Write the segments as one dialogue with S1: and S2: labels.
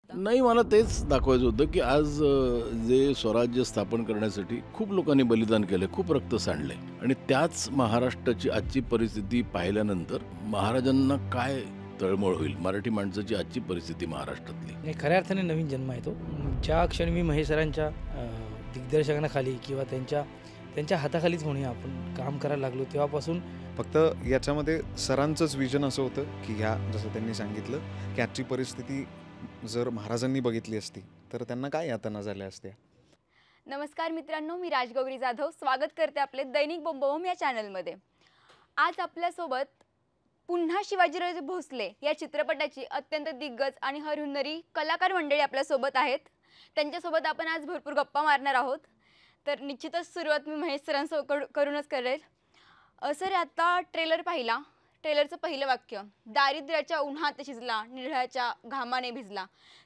S1: होता?
S2: नाही, मला तेच दाखवायचं होतं, की आज जे स्वराज्य स्थापन करण्यासाठी खूप लोकांनी बलिदान केलंय, खूप रक्त सांडलंय आणि त्याच महाराष्ट्राची आजची परिस्थिती पाहिल्यानंतर महाराजांना काय तळमळ होईल, मराठी माणसाची आजची परिस्थिती महाराष्ट्रातली.
S3: नाही, खऱ्या अर्थाने नवीन जन्म आहे तो. ज्या क्षणी मी महेश सरांच्या दिग्दर्शनाखाली किंवा त्यांच्या त्यांच्या हाताखालीच म्हणूया आपण काम करायला लागलो तेव्हापासून
S4: फक्त याच्यामध्ये सरांचंच विजन असं होतं की ह्या जसं त्यांनी सांगितलं की आजची परिस्थिती जर महाराजांनी बघितली असती तर त्यांना काय यातना झाल्या असत्या.
S1: नमस्कार मित्रांनो, मी राजगौरी जाधव स्वागत करते आपले दैनिक बोंबाबोंब या चॅनलमध्ये. आज आपल्यासोबत पुन्हा शिवाजीराजे भोसले या चित्रपटाची अत्यंत दिग्गज आणि हरहुन्नरी कलाकार मंडळी आपल्यासोबत आहेत. त्यांच्यासोबत आपण आज भरपूर गप्पा मारणार आहोत. तर निश्चितच सुरुवात मी महेश सरांसोबत करूनच करेल. सर, आता ट्रेलर पाहिला. ट्रेलरचं पहिलं वाक्य, दारिद्र्याच्या उन्हात शिजला, निळ्याच्या घामाने भिजला,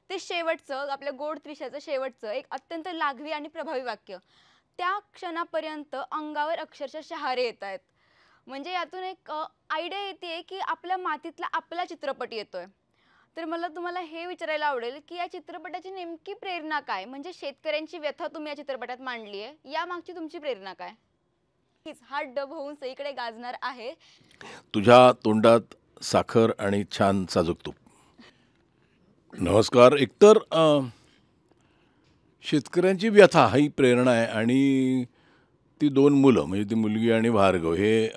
S1: ते शेवटचं आपल्या गोड त्रिशाचं शेवटचं एक अत्यंत लाघवी आणि प्रभावी वाक्य. त्या क्षणापर्यंत अंगावर अक्षरशः शहारे येत आहेत. म्हणजे यातून एक आयडिया येते की आपल्या मातीतला आपला चित्रपट येतोय. तर मला तुम्हाला हे विचारायला आवडेल की या चित्रपटाची नेमकी प्रेरणा काय? म्हणजे शेतकऱ्यांची व्यथा तुम्ही या चित्रपटात मांडली आहे, यामागची तुमची प्रेरणा काय? हा डब होऊन सगळीकडे गाजणार आहे.
S2: तुझ्या तोंडात साखर आणि छान साजूक तूप. नमस्कार. एकतर शेतकऱ्यांची व्यथा ही प्रेरणा आहे आणि ती दोन मुलं म्हणजे ती मुलगी आणि भार्गव हे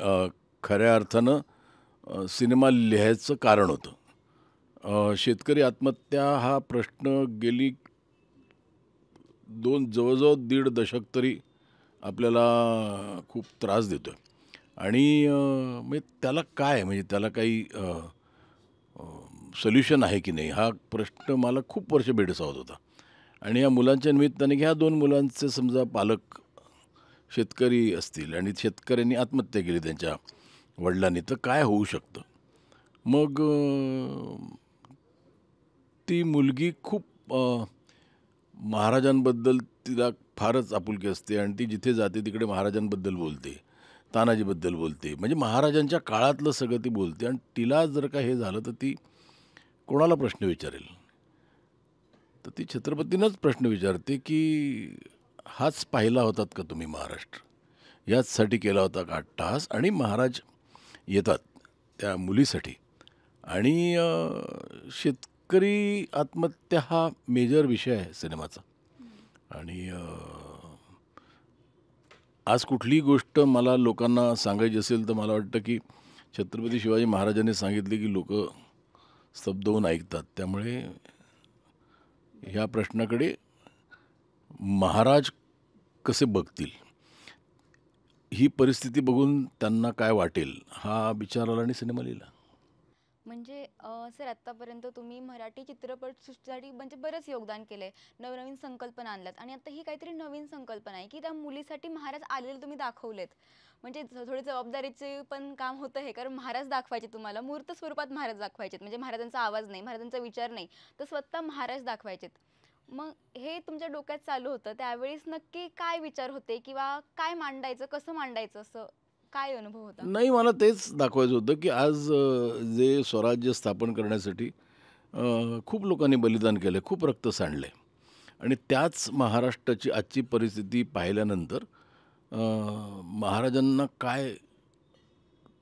S2: खऱ्या अर्थानं सिनेमा लिहायचं कारण होतं. शेतकरी आत्महत्या हा प्रश्न गेली जवळजवळ 1.5 दशक तरी आपल्याला खूप त्रास देतो आहे आणि म्हणजे त्याला काय म्हणजे त्याला काही सोल्युशन आहे की नाही हा प्रश्न मला खूप वर्ष भेडसावत होता. आणि या मुलांच्या निमित्ताने की ह्या 2 मुलांचे समजा पालक शेतकरी असतील आणि शेतकऱ्यांनी आत्महत्या केली त्यांच्या वडिलांनी, तर काय होऊ शकतं. मग ती मुलगी खूप महाराजांबद्दल तिला फारच आपुलकी असते आणि ती जिथे जाते तिकडे महाराजांबद्दल बोलते, तानाजीबद्दल बोलते, म्हणजे महाराजांच्या काळातलं सगळं ती बोलते. आणि तिला जर का हे झालं तर ती कोणाला प्रश्न विचारेल? तर ती छत्रपतींनाच प्रश्न विचारते की हाच पाहिला होतात का तुम्ही महाराष्ट्र? याचसाठी केला होता का अट्टहास? आणि महाराज येतात त्या मुलीसाठी. आणि शेतकरी आत्महत्या हा मेजर विषय आहे सिनेमाचा. आणि आज कुठलीही गोष्ट मला लोकांना सांगायची असेल तर मला वाटतं की छत्रपती शिवाजी महाराजांनी सांगितले की लोक स्तब्ध होऊन ऐकतात. त्यामुळे ह्या प्रश्नाकडे महाराज कसे बघतील, ही परिस्थिती बघून त्यांना काय वाटेल हा विचार आला आणि सिनेमा लिहिला.
S1: म्हणजे सर, आतापर्यंत तुम्ही मराठी चित्रपटसृष्टीसाठी म्हणजे बरंच योगदान केलंय, नवनवीन संकल्पना आणल्यात आणि आता ही काहीतरी नवीन संकल्पना आहे की त्या मुलीसाठी महाराज आलेले तुम्ही दाखवलेत. म्हणजे थोडी जबाबदारीचे पण काम होतं हे, कारण महाराज दाखवायचे तुम्हाला, मूर्त स्वरूपात महाराज दाखवायचेत. म्हणजे महाराजांचा आवाज नाही, महाराजांचा विचार नाही, तर स्वतः महाराज दाखवायचेत. मग हे तुमच्या डोक्यात चालू होतं त्यावेळेस नक्की काय विचार होते किंवा काय मांडायचं, कसं मांडायचं, असं काय अनुभव होता?
S2: नाही, मला तेच दाखवायचं होतं की आज जे स्वराज्य स्थापन करण्यासाठी खूप लोकांनी बलिदान केलं, खूप रक्त सांडलं आणि त्याच महाराष्ट्राची आजची परिस्थिती पाहिल्यानंतर महाराजांना काय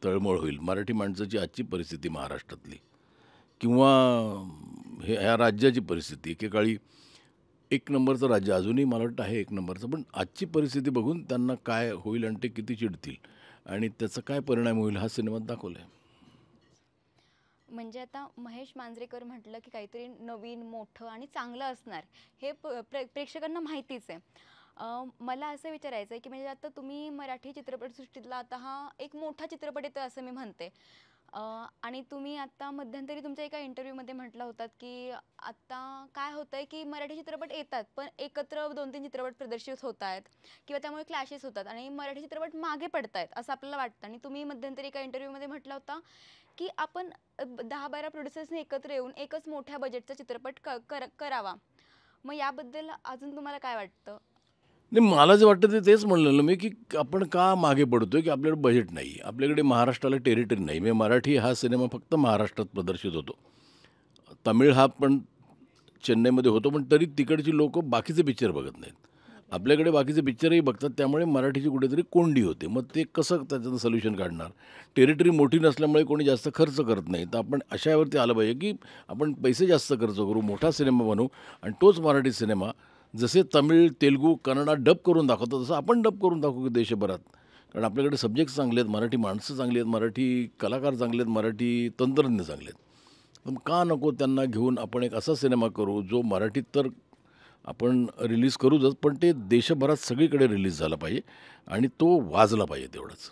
S2: तळमळ होईल, मराठी माणसाची आजची परिस्थिती महाराष्ट्रातली किंवा ह्या राज्याची परिस्थिती. एकेकाळी 1 नंबरचं राज्य अजूनही मला वाटतं आहे 1 नंबरचं, पण आजची परिस्थिती बघून त्यांना काय होईल आणि ते किती चिडतील आणि त्याचा काय परिणाम होईल हा सिनेमात दाखवला आहे.
S1: म्हणजे आता महेश मांजरेकर म्हटलं की काहीतरी नवीन, मोठं आणि चांगलं असणार, हे प्रेक्षकांना माहितीच आहे. मला असं विचारायचं आहे की म्हणजे आता तुम्ही मराठी चित्रपटसृष्टीतला आता हा एक मोठा चित्रपट येतो असं मी म्हणते. आणि तुम्ही आता मध्यंतरी तुमच्या एका इंटरव्ह्यूमध्ये म्हटलं होतात की आता काय होतंय की मराठी चित्रपट येतात पण एकत्र 2-3 चित्रपट प्रदर्शित होत आहेत किंवा त्यामुळे क्लॅशेस होतात आणि मराठी चित्रपट मागे पडतायत असं आपल्याला वाटतं. आणि तुम्ही मध्यंतरी एका इंटरव्ह्यूमध्ये म्हटलं होता की आपण 10-12 प्रोड्युसर्सने एकत्र येऊन एकच मोठ्या बजेटचा चित्रपट करावा. मग याबद्दल अजून तुम्हाला काय वाटतं?
S2: नाही, मला जे वाटतं तेच म्हणलेलं मी की आपण का मागे पडतोय की आपल्याकडे बजेट नाही, आपल्याकडे महाराष्ट्राला टेरिटरी नाही. म्हणजे मराठी हा सिनेमा फक्त महाराष्ट्रात प्रदर्शित होतो. तमिळ हा पण चेन्नईमध्ये होतो, पण तरी तिकडची लोक बाकीचे पिक्चर बघत नाहीत. आपल्याकडे बाकीचे पिक्चरही बघतात, त्यामुळे मराठीची कुठेतरी कोंडी होते. मग ते कसं त्याचं सोल्युशन काढणार? टेरिटरी मोठी नसल्यामुळे कोणी जास्त खर्च करत नाही. तर आपण अशावरती आलं पाहिजे की आपण पैसे जास्त खर्च करू, मोठा सिनेमा बनवू आणि तोच मराठी सिनेमा जसे तमिळ, तेलुगू, कन्नडा डब करून दाखवतो तसं आपण डब करून दाखवू की देशभरात. कारण आपल्याकडे सब्जेक्ट चांगले आहेत, मराठी माणसं चांगली आहेत, मराठी कलाकार चांगले आहेत, मराठी तंत्रज्ञ चांगले आहेत. पण का नको त्यांना घेऊन आपण एक असा सिनेमा करू जो मराठीत तर आपण रिलीज करूच, पण ते देशभरात सगळीकडे रिलीज झाला पाहिजे आणि तो वाजला पाहिजे तेवढंच.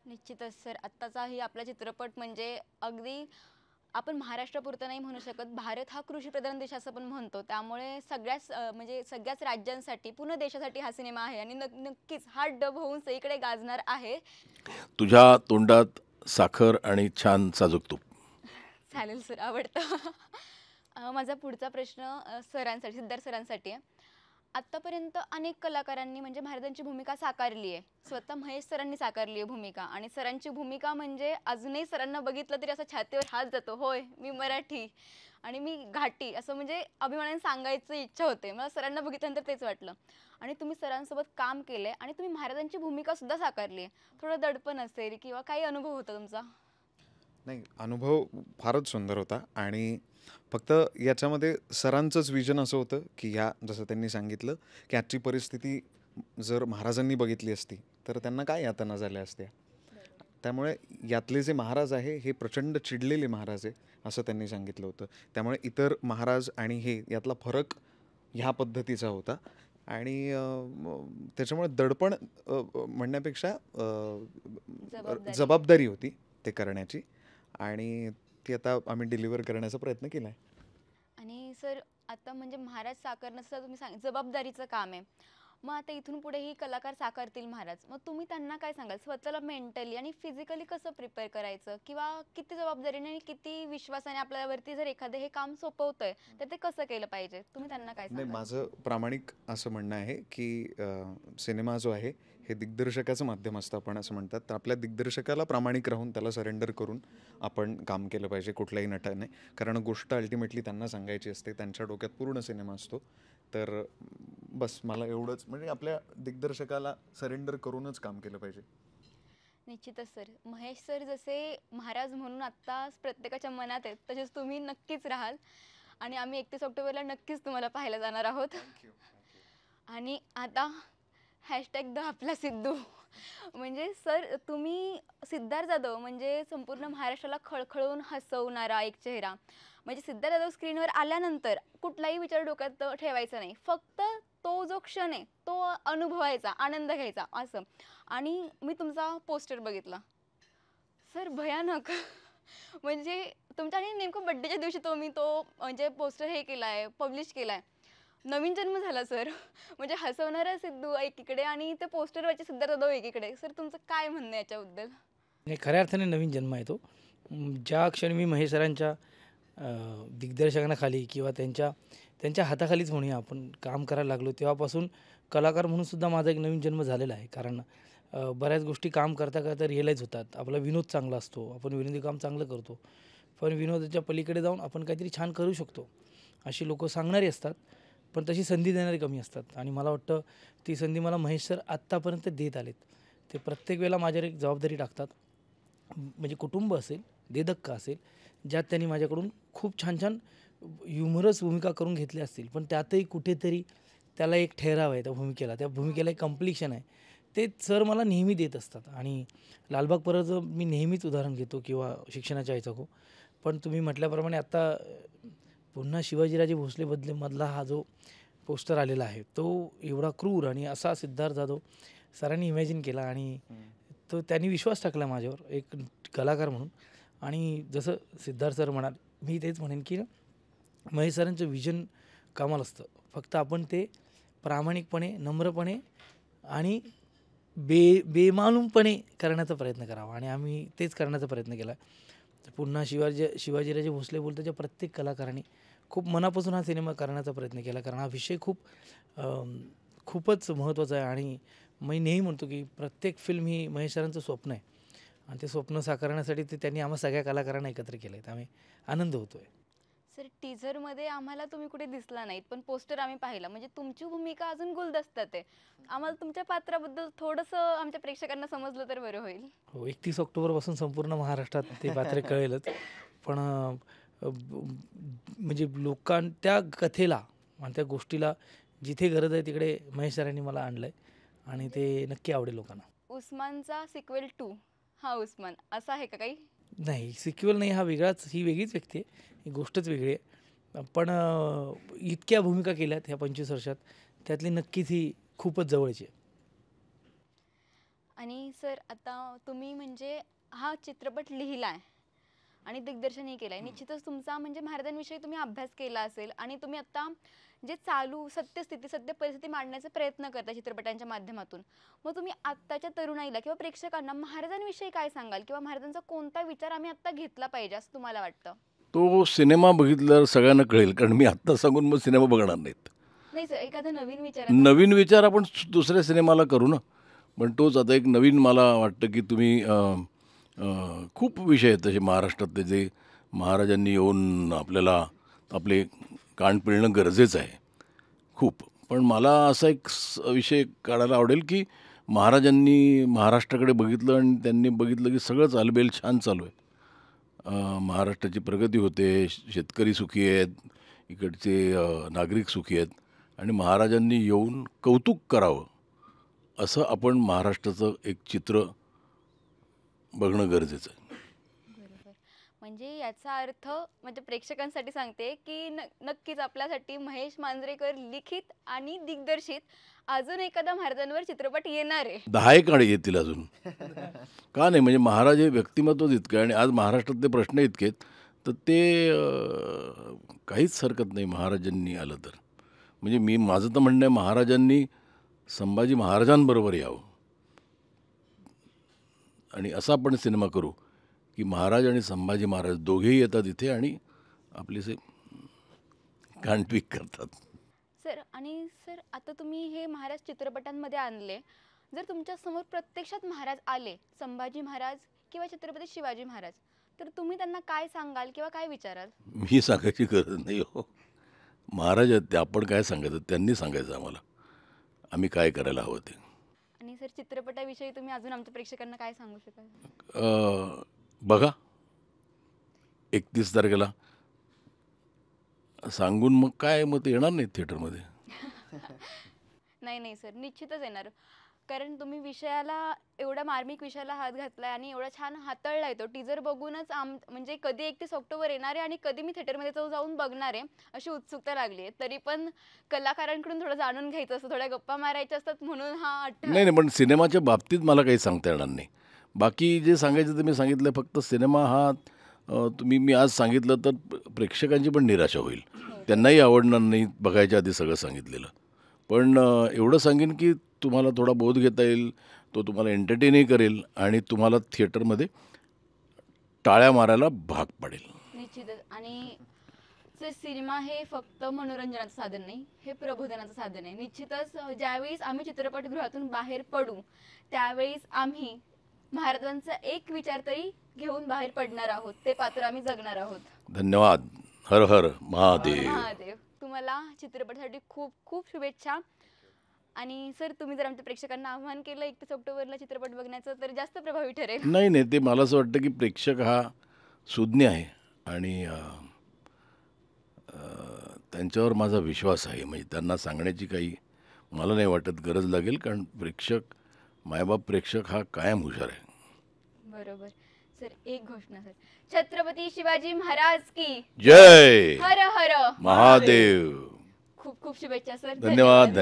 S1: निश्चितच सर, आत्ताचाही आपला चित्रपट म्हणजे अगदी आपण महाराष्ट्रापुरतं नाही म्हणू शकत, भारत हा कृषीप्रधान देश असं पण म्हणतो. त्यामुळे म्हणजे सगळ्याच राज्यांसाठी, पूर्ण देशासाठी हा सिनेमा आहे आणि नक्कीच हा डब होऊन सगळीकडे गाजणार आहे.
S2: तुझ्या तोंडात साखर आणि छान साजूक तूप.
S1: चालेल सर, आवडतं. माझा पुढचा प्रश्न सरांसाठी, सिद्धार्थ सरांसाठी आहे. आत्तापर्यंत अनेक कलाकारांनी म्हणजे महाराजांची भूमिका साकारली आहे. स्वतः महेश सरांनी साकारली आहे भूमिका आणि सरांची भूमिका म्हणजे अजूनही सरांना बघितलं तरी असं छातीवर हात जातो, होय मी मराठी आणि मी घाटी, असं म्हणजे अभिमानाने सांगायची इच्छा होते. मला सरांना बघितल्यानंतर तेच वाटलं. आणि तुम्ही सरांसोबत काम केलं आहे आणि तुम्ही महाराजांची भूमिकासुद्धा साकारली आहे. थोडं दडपण असेल किंवा काही अनुभव होता तुमचा?
S4: नाही, अनुभव फारच सुंदर होता आणि फक्त याच्यामध्ये सरांचंच विजन असं होतं की ह्या जसं त्यांनी सांगितलं की आजची परिस्थिती जर महाराजांनी बघितली असती तर त्यांना काय यातना झाल्या असत्या. त्यामुळे यातले जे महाराज आहे हे प्रचंड चिडलेले महाराज आहे असं त्यांनी सांगितलं होतं. त्यामुळे इतर महाराज आणि हे यातला फरक ह्या पद्धतीचा होता आणि त्याच्यामुळे दडपण म्हणण्यापेक्षा जबाबदारी होती ते करण्याची आणि ती आता आम्ही डिलिव्हर करण्याचा प्रयत्न केला आहे.
S1: आणि सर आता म्हणजे महाराज साकारणं असं तुम्ही जबाबदारीचं काम आहे. मग आता इथून पुढे ही कलाकार साकारतील महाराज, मग तुम्ही त्यांना काय सांगाल? स्वतःला मेंटली आणि फिजिकली कसं प्रिपेअर करायचं किंवा किती जबाबदारीने आणि किती विश्वासाने आपल्यावरती जर एखादं हे काम सोपवतंय तर ते कसं केलं पाहिजे? तुम्ही त्यांना काय
S4: नाही,
S1: सांगाल?
S4: माझं प्रामाणिक असं म्हणणं आहे की सिनेमा जो आहे हे दिग्दर्शकाचं माध्यम असतं आपण असं म्हणतात. तर आपल्या दिग्दर्शकाला प्रामाणिक राहून त्याला सरेंडर करून आपण काम केलं पाहिजे कुठल्याही नटाने. कारण गोष्ट अल्टिमेटली त्यांना सांगायची असते, त्यांच्या डोक्यात पूर्ण सिनेमा असतो. तर बस मला एवढंच, म्हणजे आपल्या दिग्दर्शकाला सरेंडर करूनच काम केलं पाहिजे.
S1: निश्चितच सर, महेश सर जसे महाराज म्हणून आत्ता प्रत्येकाच्या मनात आहेत तसेच तुम्ही नक्कीच राहाल आणि आम्ही 31 ऑक्टोबरला नक्कीच तुम्हाला पाहायला जाणार आहोत. आणि आता #द आपला सिद्धू. म्हणजे सर तुम्ही सिद्धार्थ जाधव म्हणजे संपूर्ण महाराष्ट्राला खळखळून हसवणारा एक चेहरा. म्हणजे सिद्धार्थ जाधव स्क्रीनवर आल्यानंतर कुठलाही विचार डोक्यात ठेवायचा नाही, फक्त तो जो क्षण आहे तो अनुभवायचा, आनंद घ्यायचा असं. आणि मी तुमचा पोस्टर बघितला सर, भयानक. म्हणजे तुमच्या आणि नेमकं बड्डेच्या दिवशी तो म्हणजे पोस्टर हे केला आहे, पब्लिश केला आहे. नवीन जन्म झाला सर. म्हणजे हसवणारा सिद्धू एकीकडे आणि ते पोस्टरवरचे सिद्धार्थ जाधव एकीकडे. सर तुमचं काय म्हणणं आहे याच्याबद्दल?
S3: नाही, खऱ्या अर्थाने नवीन जन्म आहे तो. ज्या क्षणी मी महेश सरांच्या दिग्दर्शनाखाली किंवा त्यांच्या हाताखालीच म्हणूया आपण काम करायला लागलो, तेव्हापासून कलाकार म्हणून सुद्धा माझा एक नवीन जन्म झालेला आहे. कारण बऱ्याच गोष्टी काम करता करता रिअलाईज होतात. आपला विनोद चांगला असतो, आपण विनोदी काम चांगलं करतो, पण विनोदाच्या पलीकडे जाऊन आपण काहीतरी छान करू शकतो अशी लोक सांगणारी असतात, पण तशी संधी देणारी कमी असतात. आणि मला वाटतं ती संधी मला महेश सर आत्तापर्यंत देत आलेत. ते प्रत्येक वेळेला माझ्यावर एक जबाबदारी टाकतात. म्हणजे कुटुंब असेल, देदक्का असेल, ज्यात त्यांनी माझ्याकडून खूप छान छान ह्युमरस भूमिका करून घेतल्या असतील, पण त्यातही कुठेतरी त्याला एक ठहराव आहे, त्या भूमिकेला एक कम्प्लिशन आहे, ते सर मला नेहमी देत असतात. आणि लालबाग परळचं मी नेहमीच उदाहरण घेतो किंवा शिक्षणाच्या याचा पण तुम्ही म्हटल्याप्रमाणे आत्ता पुन्हा शिवाजीराजे भोसले मधला हा जो पोस्टर आलेला आहे तो एवढा क्रूर आणि असा सिद्धार्थ जाधव सरांनी इमॅजिन केला आणि तो त्यांनी विश्वास टाकला माझ्यावर एक कलाकार म्हणून. आणि जसं सिद्धार्थ सर म्हणाल, मी तेच म्हणेन की महेश सरांचं विजन कमाल असतं, फक्त आपण ते प्रामाणिकपणे, नम्रपणे आणि बेमालूमपणे करण्याचा प्रयत्न करावा आणि आम्ही तेच करण्याचा प्रयत्न केला. पुन्हा शिवाजीराजे भोसले बोलताच्या प्रत्येक कलाकारांनी खूप मनापासून हा सिनेमा करण्याचा प्रयत्न केला, कारण हा विषय खूपच महत्त्वाचा आहे. आणि मी नेहमी म्हणतो की प्रत्येक फिल्म ही महेश सरांचं स्वप्न आहे आणि ते स्वप्न साकारण्यासाठी त्यांनी आम्हा सगळ्या कलाकारांना एकत्र केलं आहे, त्यामुळे आनंद होतो आहे.
S1: सर टीझरमध्ये आम्हाला तुम्ही कुठे दिसला नाहीत, पण पोस्टर आम्ही पाहिला. म्हणजे तुमची भूमिका अजून गुलदस्त्यात आहे. आम्हाला तुमच्या पात्राबद्दल थोडंसं आमच्या प्रेक्षकांना समजलं तर बरं होईल.
S3: हो, 31 ऑक्टोबरपासून संपूर्ण महाराष्ट्रात ते पात्र कळेलच. पण म्हणजे त्या कथेला आणि त्या गोष्टीला जिथे गरज आहे तिकडे महेश सरांनी मला आणलं आहे आणि ते नक्की आवडेल लोकांना.
S1: उस्मानचा सिक्वेल 2 हा उस्मान असा आहे का काही?
S3: नाही, सिक्वेल नाही, ही वेगळीच व्यक्ती आहे, ही गोष्टच वेगळी आहे. पण इतक्या भूमिका केल्यात ह्या 25 वर्षात, त्यातली नक्कीच ही खूपच जवळची आहे.
S1: आणि सर आता तुम्ही म्हणजे हा चित्रपट लिहिलाय आणि दिग्दर्शनही केलंय. निश्चितच तुमचा म्हणजे महाराजांविषयी तुम्ही अभ्यास केला असेल आणि तुम्ही आता जे चालू सत्यस्थिती सत्य परिस्थिती मांडण्याचा प्रयत्न करता चित्रपटांच्या माध्यमातून. मग तुम्ही आत्ताच्या तरुणाईला किंवा प्रेक्षकांना महाराजांविषयी काय सांगाल किंवा महाराजांचा कोणता विचार आम्ही आता घेतला पाहिजे असं तुम्हाला वाटतं?
S2: तो सिनेमा बघितल्यावर सगळ्यांना कळेल, कारण मी आत्ता सांगून मग सिनेमा बघणार नाहीत.
S1: नाही सर, एखादा नवीन विचार
S2: नवीन विचार आपण दुसऱ्या सिनेमाला करू ना. पण तोच आता एक नवीन मला वाटतं की तुम्ही खूप विषय आहेत तसे महाराष्ट्रातले जे महाराजांनी येऊन आपल्याला आपले कान पिळणं गरजेचं आहे खूप. पण मला असा एक विषय काढायला आवडेल की महाराजांनी महाराष्ट्राकडे बघितलं आणि त्यांनी बघितलं की सगळं चालबेल छान चालू आहे. महाराष्ट्राची प्रगती होते, शेतकरी सुखी आहेत, इकडचे नागरिक सुखी आहेत आणि महाराजांनी येऊन कौतुक करावं असं आपण महाराष्ट्राचं एक चित्र बघणं गरजेचं आहे.
S1: बरोबर. म्हणजे याचा अर्थ म्हणजे प्रेक्षकांसाठी सांगते की नक्कीच आपल्यासाठी महेश मांजरेकर लिखित आणि दिग्दर्शित अजून एखादा महाराजांवर चित्रपट येणार आहे.
S2: 10 काळे येतील अजून. का नाही, म्हणजे महाराज हे व्यक्तिमत्वच इतकं आहे आणि आज महाराष्ट्रातले प्रश्न इतके आहेत तर ते काहीच हरकत नाही महाराजांनी आलं तर. म्हणजे माझं तर म्हणणं आहे महाराजांनी संभाजी महाराजांबरोबर यावं आणि असा आपण सिनेमा करू की महाराज आणि संभाजी महाराज दोघेही येतात इथे आणि आपलेसे कानट्विक करतात.
S1: सर आणि सर आता तुम्ही हे महाराज चित्रपटांमध्ये आणले, जर तुमच्या समोर प्रत्यक्षात महाराज आले, संभाजी महाराज किंवा छत्रपती शिवाजी महाराज, तर तुम्ही त्यांना काय सांगाल किंवा काय विचाराल?
S2: मी सांगायची गरज नाही हो. महाराज आहेत ते, आपण काय सांगायचं, त्यांनी सांगायचं आम्हाला आम्ही काय करायला हवं ते.
S1: आणि सर चित्रपटाविषयी तुम्ही अजून आमच्या प्रेक्षकांना काय सांगू शकाल?
S2: बघा 31 तारखेला सांगून मग काय, मग ते येणार नाही थिएटरमध्ये.
S1: नाही नाही सर, निश्चितच येणार. कारण तुम्ही विषयाला एवढ्या मार्मिक विषयाला हात घातलाय आणि एवढा छान हाताळलाय तो. टीजर बघूनच म्हणजे कधी 31 ऑक्टोबर येणार आहे आणि कधी मी थिएटरमध्ये जाऊन बघणार आहे अशी उत्सुकता लागली आहे. तरी पण कलाकारांकडून थोडं जाणून घ्यायचं असतं, थोड्या गप्पा मारायच्या असतात म्हणून हा
S2: नाही पण सिनेमाच्या बाबतीत मला काही सांगता येणार नाही. बाकी जे सांगायचं ते मी सांगितलं. फक्त सिनेमा हा मी आज सांगितलं तर प्रेक्षकांची पण निराशा होईल, त्यांनाही आवडणार नाही बघायच्या आधी सगळं सांगितलेलं. पण एवढं सांगेन की तुम्हाला थोडा बोध घेता येईल, तो तुम्हाला एंटरटेनही करेल आणि तुम्हाला थिएटरमध्ये टाळ्या मारायला भाग पडेल.
S1: निश्चितच. आणि सर सिनेमा हे फक्त मनोरंजनाचं साधन नाही, हे प्रबोधनाचं साधन आहे. निश्चितच ज्यावेळेस आम्ही चित्रपटगृहातून बाहेर पडू त्यावेळेस आम्ही महाराजांचा एक विचार तरी घेऊन बाहेर पडणार आहोत, ते पात्र आम्ही जगणार आहोत.
S2: धन्यवाद. हर हर महादेव.
S1: महादेव. तुम्हाला चित्रपटासाठी खूप खूप शुभेच्छा. आणि सर तुम्ही जर आमच्या प्रेक्षकांना आव्हान केलं 31 ऑक्टोबरला चित्रपट बघण्याचं तर जास्त प्रभावी ठरेल.
S2: नाही ते मला असं वाटतं की प्रेक्षक हा सुज्ञ आहे आणि त्यांच्यावर माझा विश्वास आहे. म्हणजे त्यांना सांगण्याची काही मला नाही वाटत गरज लागेल, कारण प्रेक्षक मायबाप प्रेक्षक हा कायम हुशार आहे.
S1: बरोबर. सर एक घोषणा सर, छत्रपती शिवाजी महाराज की
S2: जय.
S1: हर हर
S2: महादेव.
S1: खूप खूप शुभेच्छा सर.
S2: धन्यवाद.